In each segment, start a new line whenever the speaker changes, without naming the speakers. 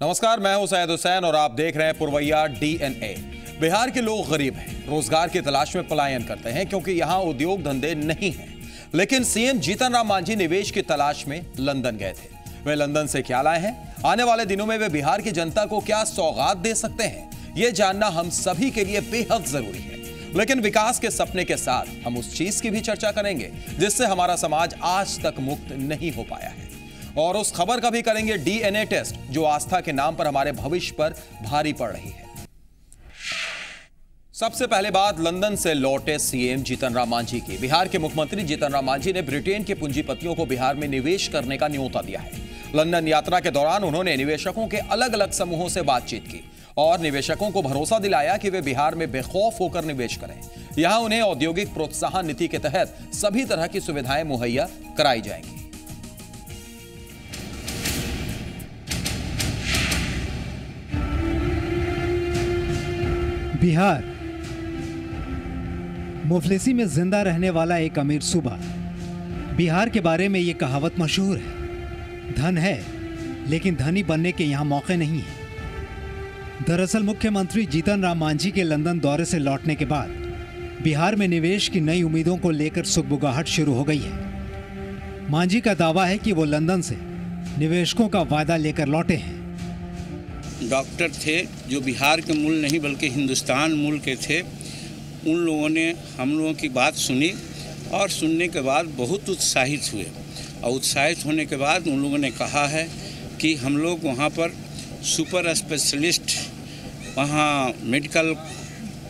नमस्कार, मैं हूं सैयद हुसैन और आप देख रहे हैं पुरवैया DNA। बिहार के लोग गरीब हैं, रोजगार की तलाश में पलायन करते हैं क्योंकि यहां उद्योग धंधे नहीं हैं। लेकिन सीएम जीतन राम मांझी निवेश की तलाश में लंदन गए थे। वे लंदन से क्या लाए हैं? आने वाले दिनों में वे बिहार की जनता को क्या सौगात दे सकते हैं, ये जानना हम सभी के लिए बेहद जरूरी है। लेकिन विकास के सपने के साथ हम उस चीज की भी चर्चा करेंगे जिससे हमारा समाज आज तक मुक्त नहीं हो पाया है, और उस खबर का भी करेंगे DNA टेस्ट जो आस्था के नाम पर हमारे भविष्य पर भारी पड़ रही है। सबसे पहले बात लंदन से लौटे सीएम जीतन राम मांझी की। बिहार के मुख्यमंत्री जीतन राम मांझी ने ब्रिटेन के पूंजीपतियों को बिहार में निवेश करने का न्योता दिया है। लंदन यात्रा के दौरान उन्होंने निवेशकों के अलग अलग समूहों से बातचीत की और निवेशकों को भरोसा दिलाया कि वे बिहार में बेखौफ होकर निवेश करें। यहां उन्हें औद्योगिक प्रोत्साहन नीति के तहत सभी तरह की सुविधाएं मुहैया कराई जाएंगी।
बिहार मुफलिसी में जिंदा रहने वाला एक अमीर सूबा। बिहार के बारे में ये कहावत मशहूर है, धन है लेकिन धनी बनने के यहाँ मौके नहीं है। दरअसल मुख्यमंत्री जीतन राम मांझी के लंदन दौरे से लौटने के बाद बिहार में निवेश की नई उम्मीदों को लेकर सुगबुगाहट शुरू हो गई है। मांझी का दावा है कि वो लंदन से निवेशकों का वादा लेकर लौटे हैं।
डॉक्टर थे जो बिहार के मूल नहीं बल्कि हिंदुस्तान मूल के थे। उन लोगों ने हम लोगों की बात सुनी और सुनने के बाद बहुत उत्साहित हुए, और उत्साहित होने के बाद उन लोगों ने कहा है कि हम लोग वहाँ पर सुपर स्पेशलिस्ट वहाँ मेडिकल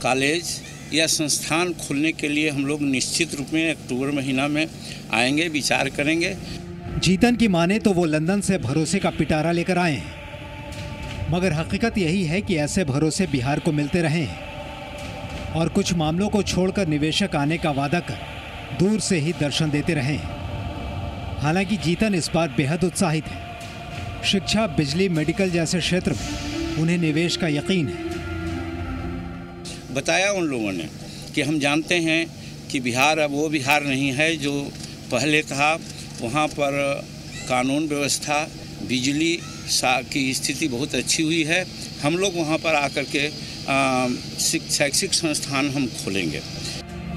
कॉलेज या संस्थान खोलने के लिए हम लोग निश्चित रूप में अक्टूबर महीना में आएंगे, विचार करेंगे।
जीतन की माने तो वो लंदन से भरोसे का पिटारा लेकर आए हैं, मगर हकीकत यही है कि ऐसे भरोसे बिहार को मिलते रहे हैं और कुछ मामलों को छोड़कर निवेशक आने का वादा कर दूर से ही दर्शन देते रहे हैं। हालांकि जीतन इस बार बेहद उत्साहित है। शिक्षा, बिजली, मेडिकल जैसे क्षेत्र में उन्हें निवेश का यकीन है।
बताया उन लोगों ने कि हम जानते हैं कि बिहार अब वो बिहार नहीं है जो पहले था। वहाँ पर कानून व्यवस्था, बिजली की स्थिति बहुत अच्छी हुई है। हम लोग वहाँ पर आकर के शैक्षिक संस्थान हम खोलेंगे।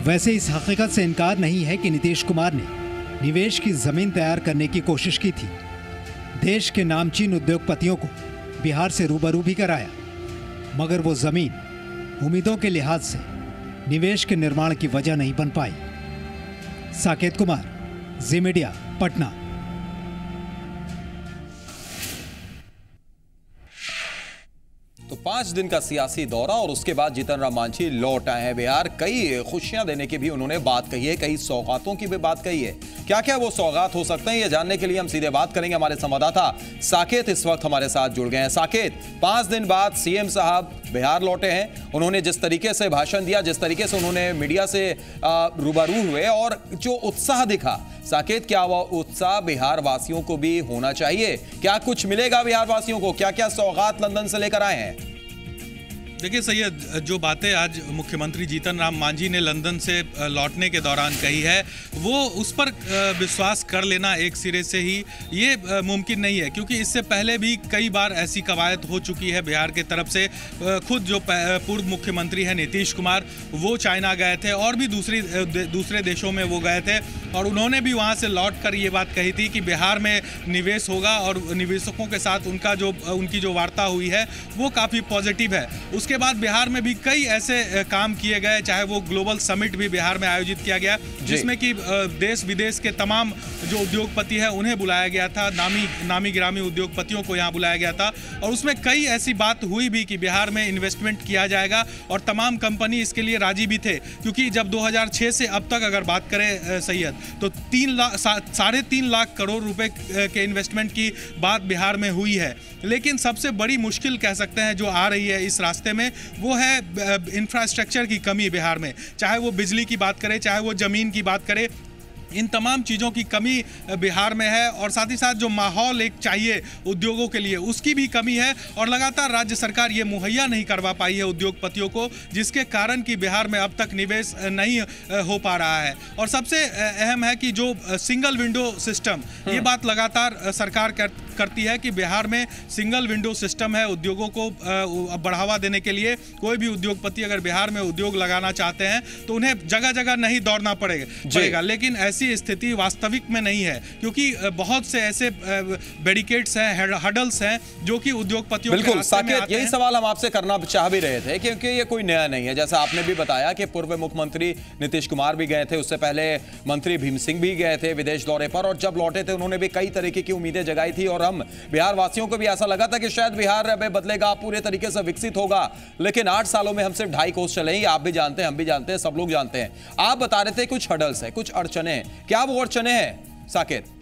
वैसे इस हकीकत से इनकार नहीं है कि नीतीश कुमार ने निवेश की जमीन तैयार करने की कोशिश की थी। देश के नामचीन उद्योगपतियों को बिहार से रूबरू भी कराया, मगर वो जमीन उम्मीदों के लिहाज से निवेश के निर्माण की वजह नहीं बन पाई। साकेत कुमार, जी मीडिया, पटना।
तो 5 दिन का सियासी दौरा और उसके बाद जीतन राम मांझी लौट आए हैं बिहार। कई खुशियां देने की भी उन्होंने बात कही है, कई सौगातों की भी बात कही है। क्या क्या वो सौगात हो सकते हैं, ये जानने के लिए हम सीधे बात करेंगे। हमारे संवाददाता साकेत इस वक्त हमारे साथ जुड़ गए हैं। साकेत, 5 दिन बाद सीएम साहब बिहार लौटे हैं। उन्होंने जिस तरीके से भाषण दिया, जिस तरीके से उन्होंने मीडिया से रूबरू हुए और जो उत्साह दिखा, साकेत, क्या वह उत्साह बिहार वासियों को भी होना चाहिए? क्या कुछ मिलेगा बिहार वासियों को? क्या क्या सौगात लंदन से लेकर आए हैं?
देखिए सैयद, जो बातें आज मुख्यमंत्री जीतन राम मांझी ने लंदन से लौटने के दौरान कही है, वो उस पर विश्वास कर लेना एक सिरे से ही ये मुमकिन नहीं है, क्योंकि इससे पहले भी कई बार ऐसी कवायद हो चुकी है बिहार के तरफ से। खुद जो पूर्व मुख्यमंत्री हैं नीतीश कुमार, वो चाइना गए थे और भी दूसरे देशों में वो गए थे, और उन्होंने भी वहाँ से लौट कर ये बात कही थी कि बिहार में निवेश होगा, और निवेशकों के साथ उनकी जो वार्ता हुई है वो काफ़ी पॉजिटिव है। उसके बाद बिहार में भी कई ऐसे काम किए गए, चाहे वो ग्लोबल समिट भी बिहार में आयोजित किया गया, जिसमें कि देश विदेश के तमाम जो उद्योगपति हैं उन्हें बुलाया गया था, नामी गिरामी उद्योगपतियों को यहाँ बुलाया गया था, और उसमें कई ऐसी बात हुई भी कि बिहार में इन्वेस्टमेंट किया जाएगा, और तमाम कंपनी इसके लिए राजी भी थे। क्योंकि जब 2006 से अब तक अगर बात करें सैयद, तो 3.5 लाख करोड़ रुपए के इन्वेस्टमेंट की बात बिहार में हुई है। लेकिन सबसे बड़ी मुश्किल कह सकते हैं जो आ रही है इस रास्ते में, वो है इंफ्रास्ट्रक्चर की कमी बिहार में। चाहे वो बिजली की बात करें, चाहे वो ज़मीन की बात करें, इन तमाम चीज़ों की कमी बिहार में है, और साथ ही साथ जो माहौल एक चाहिए उद्योगों के लिए, उसकी भी कमी है, और लगातार राज्य सरकार ये मुहैया नहीं करवा पाई है उद्योगपतियों को, जिसके कारण कि बिहार में अब तक निवेश नहीं हो पा रहा है। और सबसे अहम है कि जो सिंगल विंडो सिस्टम, ये बात लगातार सरकार करती है कि बिहार में सिंगल विंडो सिस्टम है उद्योगों को बढ़ावा देने के लिए। कोई भी उद्योगपति अगर बिहार में उद्योग लगाना चाहते हैं तो उन्हें जगह जगह नहीं दौड़ना पड़ेगा, लेकिन ऐसी स्थिति वास्तविक में नहीं है, क्योंकि बहुत से ऐसे बैरिकेड्स हैं, हडल्स हैं जो कि उद्योगपतियों
बिल्कुल साकेत, यही सवाल हम आपसे करना चाह भी रहे थे, क्योंकि ये कोई नया नहीं है। जैसा आपने भी बताया कि पूर्व मुख्यमंत्री नीतीश कुमार भी गए थे, उससे पहले मंत्री भीम सिंह भी गए थे विदेश दौरे पर, और जब लौटे थे उन्होंने भी कई तरीके की उम्मीदें जगाई थी, और हम बिहार वासियों को भी ऐसा लगा था कि शायद बिहार अब बदलेगा, पूरे तरीके से विकसित होगा। लेकिन 8 सालों में हम सिर्फ 2.5 कोस चले हैं, आप भी जानते हैं, हम भी जानते हैं, सब लोग जानते हैं। आप बता रहे थे कुछ हडल्स है, कुछ अड़चने, क्या वो अड़चने हैं साकेत?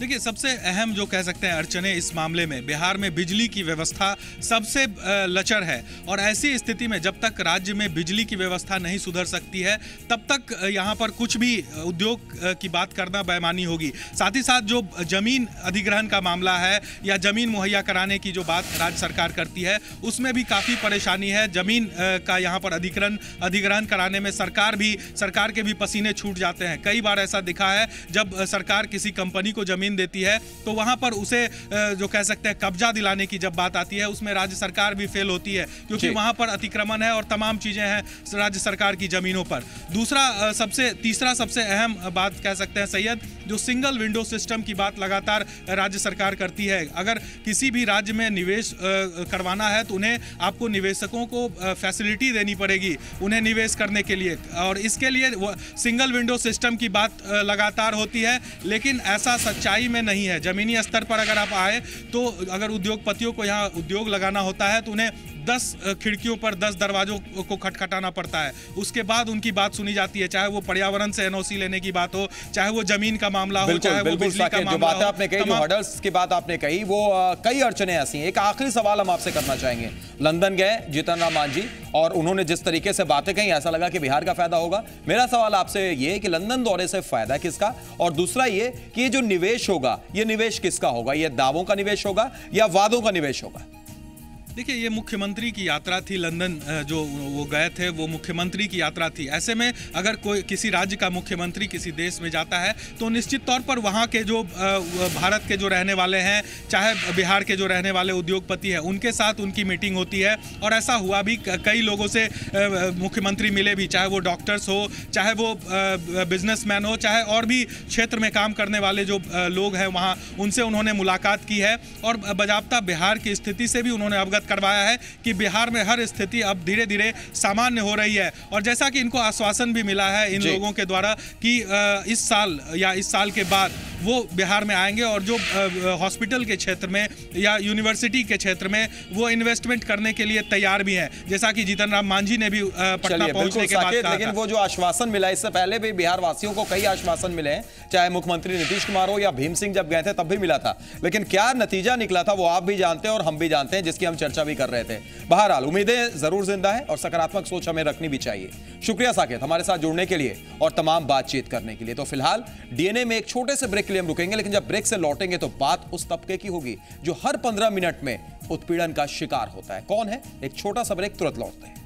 देखिए, सबसे अहम जो कह सकते हैं अड़चने इस मामले में, बिहार में बिजली की व्यवस्था सबसे लचर है, और ऐसी स्थिति में जब तक राज्य में बिजली की व्यवस्था नहीं सुधर सकती है तब तक यहाँ पर कुछ भी उद्योग की बात करना बेईमानी होगी। साथ ही साथ जो जमीन अधिग्रहण का मामला है या जमीन मुहैया कराने की जो बात राज्य सरकार करती है, उसमें भी काफ़ी परेशानी है। जमीन का यहाँ पर अधिग्रहण कराने में सरकार के भी पसीने छूट जाते हैं। कई बार ऐसा दिखा है जब सरकार किसी कंपनी को जमीन देती है तो वहां पर उसे जो कह सकते हैं कब्जा दिलाने की जब बात आती है, उसमें राज्य सरकार भी फेल होती है, क्योंकि वहां पर अतिक्रमण है और तमाम चीजें हैं राज्य सरकार की जमीनों पर। तीसरा सबसे अहम बात कह सकते हैं सैयद, जो सिंगल विंडो सिस्टम की बात लगातार राज्य सरकार करती है। अगर किसी भी राज्य में निवेश करवाना है तो उन्हें आपको निवेशकों को फैसिलिटी देनी पड़ेगी उन्हें निवेश करने के लिए, और इसके लिए सिंगल विंडो सिस्टम की बात लगातार होती है, लेकिन ऐसा सच्चाई में नहीं है। जमीनी स्तर पर अगर आप आए तो अगर उद्योगपतियों को यहाँ उद्योग लगाना होता है तो उन्हें 10 खिड़कियों पर 10 दरवाजों को खटखटाना पड़ता है, उसके बाद उनकी बात सुनी जाती है, चाहे वो पर्यावरण से एनओसी लेने की बात हो, चाहे वो जमीन का मामला हो, चाहे वो बिजली का मामला हो।
आपने कही, जो हर्डल्स की बात आपने कही, वो कई अड़चने ऐसी हैं। एक आखिरी सवाल हम आपसे करना चाहेंगे। लंदन गए जीतन राम मांझी और उन्होंने जिस तरीके से बातें कही, ऐसा लगा कि बिहार का फायदा होगा। मेरा सवाल आपसे ये कि लंदन दौरे से फायदा किसका, और दूसरा ये कि ये जो निवेश होगा, ये निवेश किसका होगा? ये दावों का निवेश होगा या वादों का निवेश होगा?
देखिए, ये मुख्यमंत्री की यात्रा थी लंदन, जो वो गए थे वो मुख्यमंत्री की यात्रा थी। ऐसे में अगर कोई किसी राज्य का मुख्यमंत्री किसी देश में जाता है तो निश्चित तौर पर वहाँ के जो भारत के जो रहने वाले हैं, चाहे बिहार के जो रहने वाले उद्योगपति हैं, उनके साथ उनकी मीटिंग होती है। और ऐसा हुआ भी, कई लोगों से मुख्यमंत्री मिले भी, चाहे वो डॉक्टर्स हो, चाहे वो बिजनेसमैन हो, चाहे और भी क्षेत्र में काम करने वाले जो लोग हैं वहाँ, उनसे उन्होंने मुलाकात की है। और बाजाबता बिहार की स्थिति से भी उन्होंने अवगत करवाया है कि बिहार में हर स्थिति अब धीरे धीरे सामान्य हो रही है। और जैसा कि इनको आश्वासन भी मिला है इन लोगों के द्वारा कि इस साल या इस साल के बाद वो बिहार में आएंगे और जो हॉस्पिटल के क्षेत्र में या यूनिवर्सिटी के क्षेत्र में वो इन्वेस्टमेंट करने के लिए तैयार भी है, जैसा कि जीतन राम मांझी ने भी पटना पहुंचने के बाद कहा।
लेकिन वो जो आश्वासन मिला, इससे पहले भी बिहार वासियों को कई आश्वासन मिले हैं, चाहे मुख्यमंत्री नीतीश कुमार हो या भीम सिंह जब गए थे तब भी मिला था, लेकिन क्या नतीजा निकला था वो आप भी जानते हैं और हम भी जानते हैं, जिसकी हम चर्चा भी कर रहे थे। बहरहाल उम्मीदें जरूर जिंदा है और सकारात्मक सोच हमें रखनी भी चाहिए। शुक्रिया साकेत हमारे साथ जुड़ने के लिए और तमाम बातचीत करने के लिए। तो फिलहाल डीएनए में एक छोटे से ब्रेक के लिए हम रुकेंगे, लेकिन जब ब्रेक से लौटेंगे तो बात उस तबके की होगी जो हर 15 मिनट में उत्पीड़न का शिकार होता है। कौन है? एक छोटा सा ब्रेक, तुरंत लौटते हैं।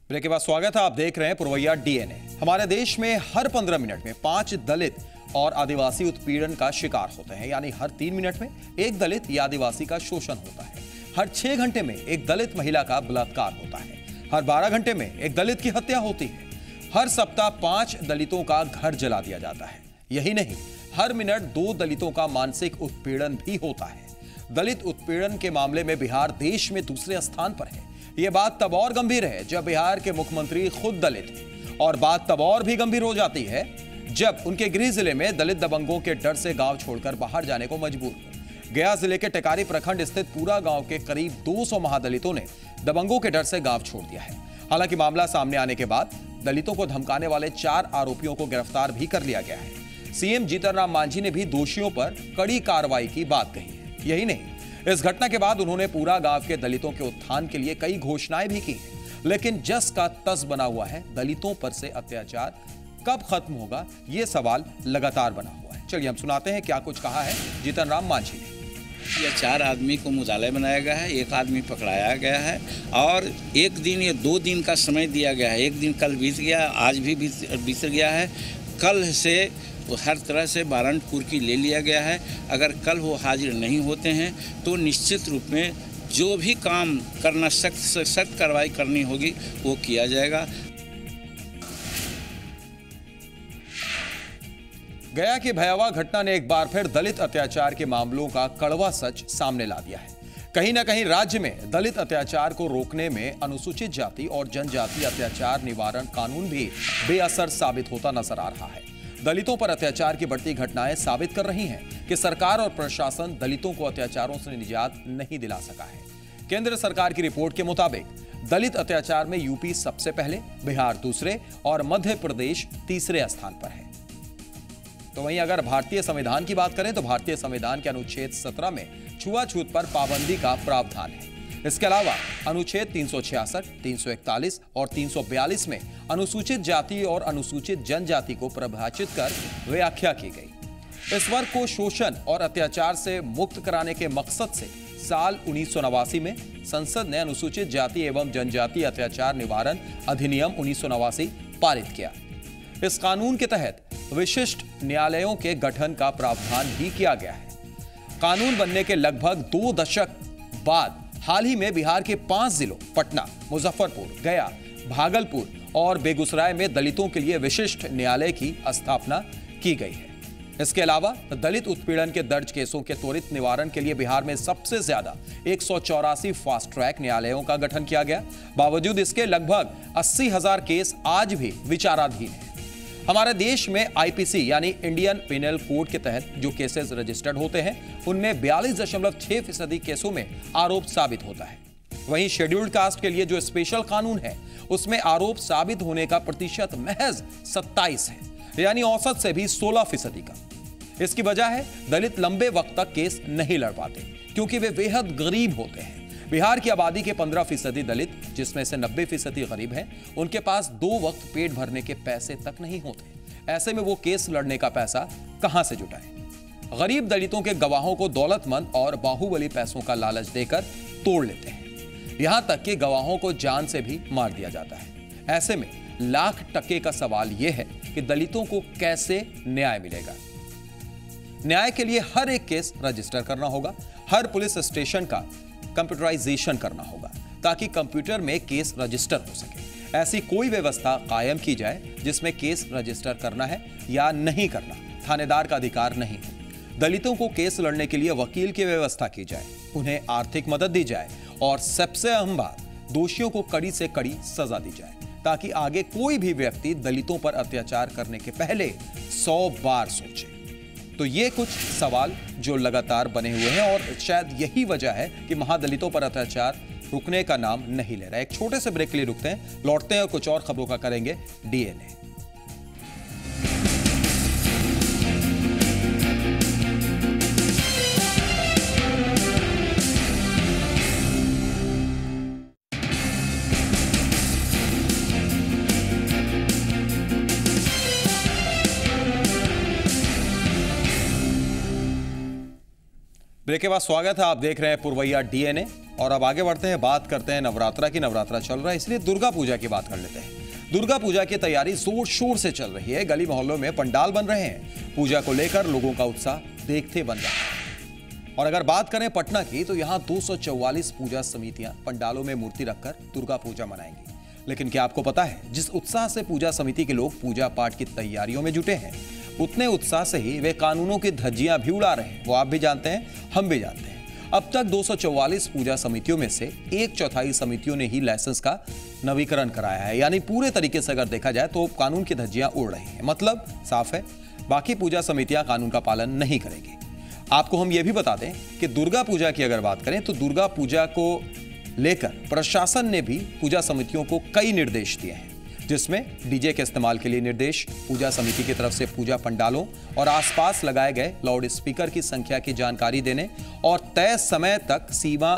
ब्रेक के बाद स्वागत है। आप देख रहे हैं पुरवैया डीएनए। हमारे देश में हर 15 मिनट में 5 दलित और आदिवासी उत्पीड़न का शिकार होते हैं, यानी हर 3 मिनट में एक दलित या आदिवासी का शोषण होता है। हर 6 घंटे में एक दलित महिला का बलात्कार होता है। हर 12 घंटे में एक दलित की हत्या होती है। हर सप्ताह 5 दलितों का घर जला दिया जाता है। यही नहीं, हर मिनट 2 दलितों का मानसिक उत्पीड़न भी होता है। दलित उत्पीड़न के मामले में बिहार देश में दूसरे स्थान पर है। यह बात तब और गंभीर है जब बिहार के मुख्यमंत्री खुद दलित हैं, और बात तब और भी गंभीर हो जाती है जब उनके गृह जिले में दलित दबंगों के डर से गांव छोड़कर बाहर जाने को मजबूर हो। गया जिले के टेकारी प्रखंड स्थित पूरा गांव के करीब 200 महादलितों ने दबंगों के डर से गांव छोड़ दिया है। हालांकि मामला सामने आने के बाद दलितों को धमकाने वाले 4 आरोपियों को गिरफ्तार भी कर लिया गया है। सीएम जीतन राम मांझी ने भी दोषियों पर कड़ी कार्रवाई की बात कही है। यही नहीं, इस घटना के बाद उन्होंने पूरा गांव के दलितों के उत्थान के लिए कई घोषणाएं भी की हैं। लेकिन जस का तस बना हुआ है, दलितों पर से अत्याचार कब खत्म होगा, ये सवाल लगातार बना हुआ है। चलिए हम सुनाते हैं क्या कुछ कहा है जीतन राम मांझी ने।
ये 4 आदमी को मुजाले बनाया गया है, 1 आदमी पकड़ाया गया है और 1 दिन या 2 दिन का समय दिया गया है। 1 दिन कल बीत गया, आज भी बीत गया है। कल से हर तरह से वारंट कुर्की ले लिया गया है। अगर कल वो हाजिर नहीं होते हैं तो निश्चित रूप में जो भी काम करना सख्त से सख्त कार्रवाई करनी होगी वो किया जाएगा।
गया की भयावह घटना ने एक बार फिर दलित अत्याचार के मामलों का कड़वा सच सामने ला दिया है। कहीं ना कहीं राज्य में दलित अत्याचार को रोकने में अनुसूचित जाति और जनजाति अत्याचार निवारण कानून भी बेअसर साबित होता नजर आ रहा है। दलितों पर अत्याचार की बढ़ती घटनाएं साबित कर रही हैं कि सरकार और प्रशासन दलितों को अत्याचारों से निजात नहीं दिला सका है। केंद्र सरकार की रिपोर्ट के मुताबिक दलित अत्याचार में यूपी सबसे पहले, बिहार दूसरे और मध्य प्रदेश तीसरे स्थान पर है। तो वहीं अगर भारतीय संविधान की बात करें तो भारतीय संविधान के अनुच्छेद 17 में छुआछूत पर पाबंदी का प्रावधान है। इसके अलावा अनुच्छेद 366, 341 और 342 में अनुसूचित जाति और अनुसूचित जनजाति को परिभाषित कर व्याख्या की गई। इस वर्ग को शोषण और अत्याचार से मुक्त कराने के मकसद से साल 1989 में संसद ने अनुसूचित जाति एवं जनजाति अत्याचार निवारण अधिनियम 1989 पारित किया। इस कानून के तहत विशिष्ट न्यायालयों के गठन का प्रावधान भी किया गया है। कानून बनने के लगभग 2 दशक बाद हाल ही में बिहार के 5 जिलों पटना, मुजफ्फरपुर, गया, भागलपुर और बेगूसराय में दलितों के लिए विशिष्ट न्यायालय की स्थापना की गई है। इसके अलावा दलित उत्पीड़न के दर्ज केसों के त्वरित निवारण के लिए बिहार में सबसे ज्यादा 184 फास्ट ट्रैक न्यायालयों का गठन किया गया। बावजूद इसके लगभग 80,000 केस आज भी विचाराधीन हैं। हमारे देश में आईपीसी यानी इंडियन पिनल कोड के तहत जो केसेस रजिस्टर्ड होते हैं उनमें 42.6% केसों में आरोप साबित होता है। वहीं शेड्यूल्ड कास्ट के लिए जो स्पेशल कानून है उसमें आरोप साबित होने का प्रतिशत महज 27 है, यानी औसत से भी 16% का। इसकी वजह है दलित लंबे वक्त तक केस नहीं लड़ पाते क्योंकि वे बेहद गरीब होते हैं। बिहार की आबादी के 15% दलित, जिसमें से 90% गरीब हैं, उनके पास 2 वक्त पेट भरने के पैसे तक नहीं होते। ऐसे में वो केस लड़ने का पैसा कहां से जुटाएं? गरीब दलितों के गवाहों को दौलतमंद और बाहुबली पैसों का लालच देकर तोड़ लेते हैं। यहां तक कि गवाहों को जान से भी मार दिया जाता है। ऐसे में लाख टके का सवाल यह है कि दलितों को कैसे न्याय मिलेगा। न्याय के लिए हर एक केस रजिस्टर करना होगा, हर पुलिस स्टेशन का कंप्यूटराइजेशन करना होगा ताकि कंप्यूटर में केस रजिस्टर हो सके। ऐसी कोई व्यवस्था कायम की जाए जिसमें केस रजिस्टर करना है या नहीं करना थानेदार का अधिकार नहीं है। दलितों को केस लड़ने के लिए वकील की व्यवस्था की जाए, उन्हें आर्थिक मदद दी जाए और सबसे अहम बात, दोषियों को कड़ी से कड़ी सजा दी जाए ताकि आगे कोई भी व्यक्ति दलितों पर अत्याचार करने के पहले 100 बार सोचे। तो ये कुछ सवाल जो लगातार बने हुए हैं और शायद यही वजह है कि महादलितों पर अत्याचार रुकने का नाम नहीं ले रहा। एक छोटे से ब्रेक के लिए रुकते हैं, लौटते हैं और कुछ और खबरों का करेंगे डीएनए। ब्रेक के बाद स्वागत है, आप देख रहे हैं पुरवैया डीएनए और अब आगे बढ़ते हैं, बात करते हैं नवरात्रा की। नवरात्रा चल रहा है इसलिए दुर्गा पूजा की बात कर लेते हैं। दुर्गा पूजा की तैयारी जोर शोर से चल रही है। गली मोहल्लों में पंडाल बन रहे हैं। पूजा को लेकर लोगों का उत्साह देखते बन रहा है। और अगर बात करें पटना की तो यहाँ 244 पूजा समितियां पंडालों में मूर्ति रखकर दुर्गा पूजा मनाएंगी। लेकिन क्या आपको पता है, जिस उत्साह से पूजा समिति के लोग पूजा पाठ की तैयारियों में जुटे हैं उतने उत्साह से ही वे कानूनों की धज्जियां भी उड़ा रहे हैं। वो आप भी जानते हैं, हम भी जानते हैं। अब तक 244 पूजा समितियों में से 1/4 समितियों ने ही लाइसेंस का नवीकरण कराया है, यानी पूरे तरीके से अगर देखा जाए तो कानून की धज्जियां उड़ रही हैं। मतलब साफ है, बाकी पूजा समितियां कानून का पालन नहीं करेंगी। आपको हम ये भी बता दें कि दुर्गा पूजा की अगर बात करें तो दुर्गा पूजा को लेकर प्रशासन ने भी पूजा समितियों को कई निर्देश दिए हैं, जिसमें डीजे के इस्तेमाल के लिए निर्देश, पूजा समिति की तरफ से पूजा पंडालों और आसपास लगाए गए लाउड स्पीकर की संख्या की जानकारी देने और तय समय तक सीमा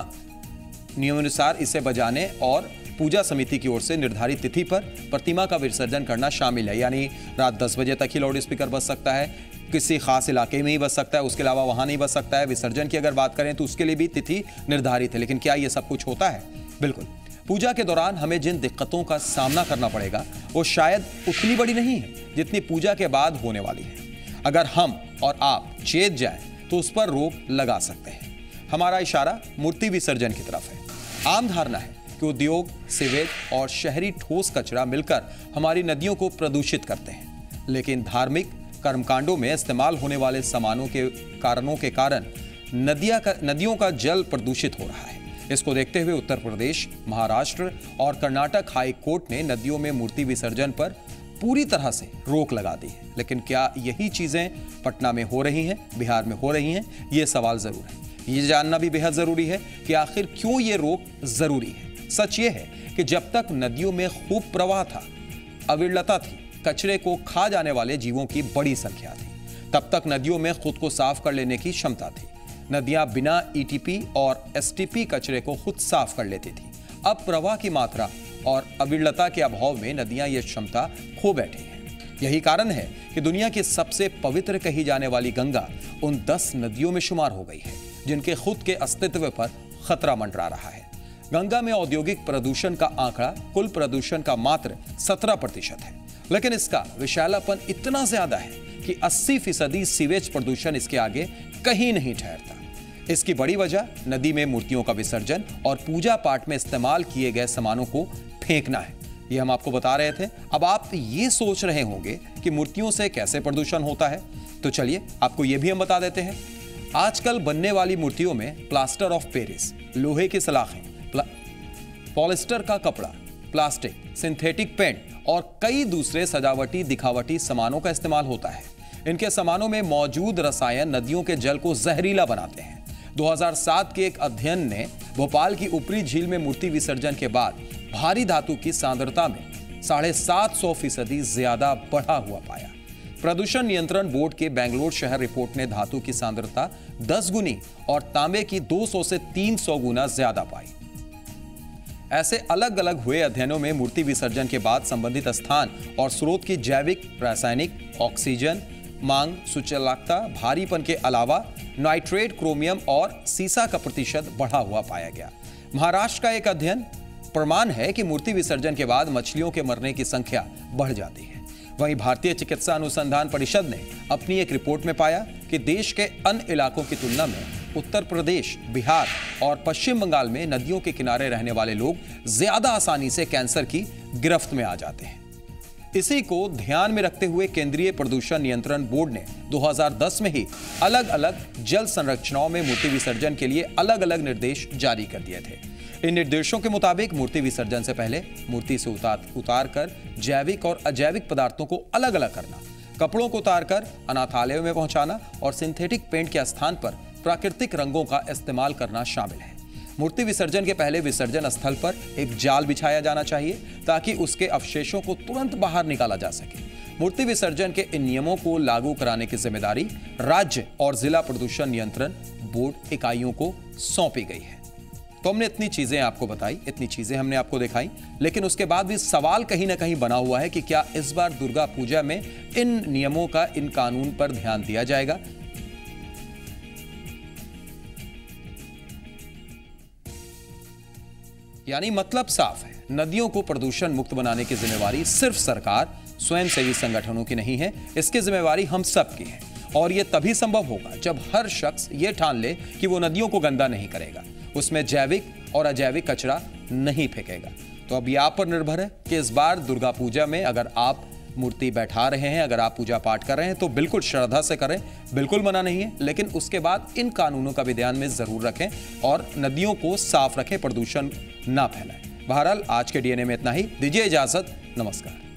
नियमानुसार इसे बजाने और पूजा समिति की ओर से निर्धारित तिथि पर प्रतिमा का विसर्जन करना शामिल है। यानी रात 10 बजे तक ही लाउड स्पीकर बज सकता है, किसी खास इलाके में ही बज सकता है, उसके अलावा वहां नहीं बज सकता है। विसर्जन की अगर बात करें तो उसके लिए भी तिथि निर्धारित है। लेकिन क्या ये सब कुछ होता है? बिल्कुल। पूजा के दौरान हमें जिन दिक्कतों का सामना करना पड़ेगा वो शायद उतनी बड़ी नहीं है जितनी पूजा के बाद होने वाली है। अगर हम और आप चेत जाएं तो उस पर रोक लगा सकते हैं। हमारा इशारा मूर्ति विसर्जन की तरफ है। आम धारणा है कि उद्योग, सीवेज और शहरी ठोस कचरा मिलकर हमारी नदियों को प्रदूषित करते हैं। लेकिन धार्मिक कर्मकांडों में इस्तेमाल होने वाले सामानों के कारणों के कारण नदियों का जल प्रदूषित हो रहा है। इसको देखते हुए उत्तर प्रदेश, महाराष्ट्र और कर्नाटक हाई कोर्ट ने नदियों में मूर्ति विसर्जन पर पूरी तरह से रोक लगा दी है। लेकिन क्या यही चीजें पटना में हो रही हैं, बिहार में हो रही हैं? ये सवाल जरूर है। ये जानना भी बेहद जरूरी है कि आखिर क्यों ये रोक जरूरी है। सच ये है कि जब तक नदियों में खूब प्रवाह था, अविरलता थी, कचरे को खा जाने वाले जीवों की बड़ी संख्या थी, तब तक नदियों में खुद को साफ कर लेने की क्षमता थी। नदियां बिना ईटीपी और एसटीपी कचरे को खुद साफ कर लेती थी। अब प्रवाह की मात्रा और अविरलता के अभाव में नदियां ये क्षमता खो बैठी हैं। यही कारण है कि दुनिया की सबसे पवित्र कही जाने वाली गंगा उन 10 नदियों में शुमार हो गई है जिनके खुद के अस्तित्व पर खतरा मंडरा रहा है। गंगा में औद्योगिक प्रदूषण का आंकड़ा कुल प्रदूषण का मात्र 17% है, लेकिन इसका विशालापन इतना ज्यादा है कि 80% सीवेज प्रदूषण इसके आगे कहीं नहीं ठहरता। इसकी बड़ी वजह नदी में मूर्तियों का विसर्जन और पूजा पाठ में इस्तेमाल किए गए सामानों को फेंकना है। ये हम आपको बता रहे थे। अब आप ये सोच रहे होंगे कि मूर्तियों से कैसे प्रदूषण होता है, तो चलिए आपको ये भी हम बता देते हैं। आजकल बनने वाली मूर्तियों में प्लास्टर ऑफ पेरिस, लोहे की सलाखें, पॉलिस्टर का कपड़ा, प्लास्टिक, सिंथेटिक पेंट और कई दूसरे सजावटी दिखावटी सामानों का इस्तेमाल होता है। इनके सामानों में मौजूद रसायन नदियों के जल को जहरीला बनाते हैं। 2007 के एक अध्ययन ने भोपाल की ऊपरी झील में मूर्ति विसर्जन के बाद भारी धातु की सांद्रता में 750% ज्यादा बढ़ा हुआ पाया। प्रदूषण नियंत्रण बोर्ड के बेंगलोर शहर रिपोर्ट ने धातु की सांद्रता 10 गुनी और तांबे की 200 से 300 गुना ज्यादा पाई। ऐसे अलग अलग हुए अध्ययनों में मूर्ति विसर्जन के बाद संबंधित स्थान और स्रोत की जैविक, रासायनिक, ऑक्सीजन मांग, सुचालकता, भारीपन के अलावा नाइट्रेट, क्रोमियम और सीसा का प्रतिशत बढ़ा हुआ पाया गया। महाराष्ट्र का एक अध्ययन प्रमाण है कि मूर्ति विसर्जन के बाद मछलियों के मरने की संख्या बढ़ जाती है। वहीं भारतीय चिकित्सा अनुसंधान परिषद ने अपनी एक रिपोर्ट में पाया कि देश के अन्य इलाकों की तुलना में उत्तर प्रदेश, बिहार और पश्चिम बंगाल में नदियों के किनारे रहने वाले लोग ज्यादा आसानी से कैंसर की गिरफ्त में आ जाते हैं। इसी को ध्यान में रखते हुए केंद्रीय प्रदूषण नियंत्रण बोर्ड ने 2010 में ही अलग अलग जल संरचनाओं में मूर्ति विसर्जन के लिए अलग अलग निर्देश जारी कर दिए थे। इन निर्देशों के मुताबिक मूर्ति विसर्जन से पहले मूर्ति से उतार कर जैविक और अजैविक पदार्थों को अलग अलग करना, कपड़ों को उतार कर अनाथालयों में पहुंचाना और सिंथेटिक पेंट के स्थान पर प्राकृतिक रंगों का इस्तेमाल करना शामिल है। मूर्ति विसर्जन के पहले विसर्जन स्थल पर एक जाल बिछाया जाना चाहिए ताकि उसके अवशेषों को तुरंत बाहर निकाला जा सके। मूर्ति विसर्जन के इन नियमों को लागू कराने की जिम्मेदारी राज्य और जिला प्रदूषण नियंत्रण बोर्ड इकाइयों को सौंपी गई है। तो हमने इतनी चीजें आपको बताई, इतनी चीजें हमने आपको दिखाई, लेकिन उसके बाद भी सवाल कहीं ना कहीं बना हुआ है कि क्या इस बार दुर्गा पूजा में इन नियमों का, इन कानून पर ध्यान दिया जाएगा। यानी मतलब साफ है, नदियों को प्रदूषण मुक्त बनाने की जिम्मेवारी सिर्फ सरकार, स्वयंसेवी संगठनों की नहीं है, इसकी जिम्मेवारी हम सब की है। और यह तभी संभव होगा जब हर शख्स यह ठान ले कि वो नदियों को गंदा नहीं करेगा, उसमें जैविक और अजैविक कचरा नहीं फेंकेगा। तो अब यह आप पर निर्भर है कि इस बार दुर्गा पूजा में अगर आप मूर्ति बैठा रहे हैं, अगर आप पूजा पाठ कर रहे हैं तो बिल्कुल श्रद्धा से करें, बिल्कुल मना नहीं है। लेकिन उसके बाद इन कानूनों का भी ध्यान में जरूर रखें और नदियों को साफ रखें, प्रदूषण ना फैलाएं। बहरहाल आज के डीएनए में इतना ही। दीजिए इजाजत, नमस्कार।